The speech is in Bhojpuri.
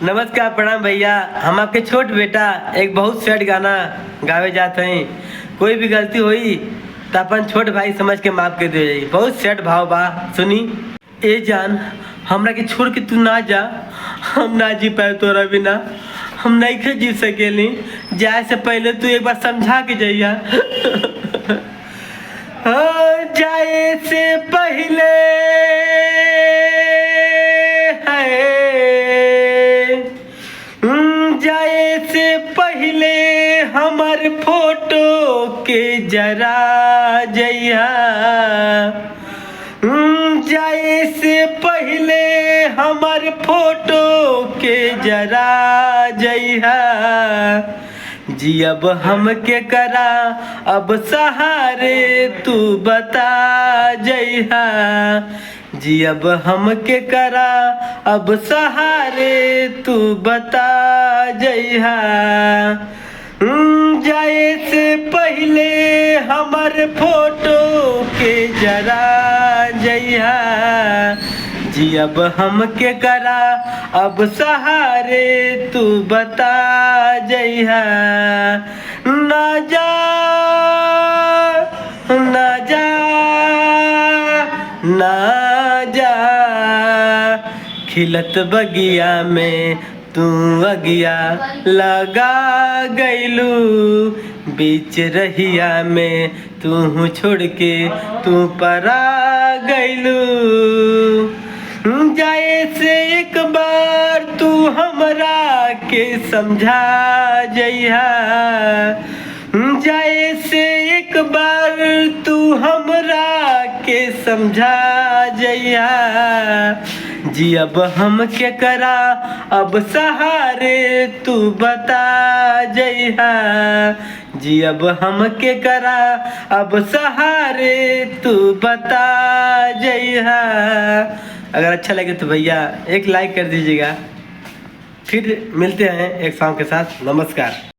नमस्कार प्रणाम भैया। हम आपके छोट बेटा एक बहुत सैड गाना गावे जाते हैं। कोई भी गलती हुई तो अपन छोट भाई समझ के माफ कर दे। बहुत सैड भाव बा, सुनी। ए जान, हमरा के छोड़ के तू ना जा। हम ना जी पाए तोरा बिना। हम नहीं के जी सकेली। जाए से पहले तू एक बार समझा के जइया। हाँ, जाए से पहले जाए से पहले हमार फोटो के जरा जइया। जाए से पहले हमार फोटो के जरा जइया। जी अब हम के करा अब सहारे तू बता जइहा। जी अब हम के करा अब सहारे तू बता जइहा। जाए से पहले हमार फोटो के जरा जइहा। जी अब हम के करा अब सहारे तू बता जइहा। ना जा ना जा ना जा, खिलत बगिया में तू अगिया लगा गइलू। बीच रहिया में तू छोड़ के तू परा गइलू। जाए से एक बार तू हमरा के समझा जइहा। जाए से एक बार तू हमरा के समझा जइहा। जी अब हम के करा अब सहारे तू बता जइहा। जी अब हम के करा अब सहारे तू बता जइहा। अगर अच्छा लगे तो भैया एक लाइक कर दीजिएगा। फिर मिलते हैं एक सॉन्ग के साथ। नमस्कार।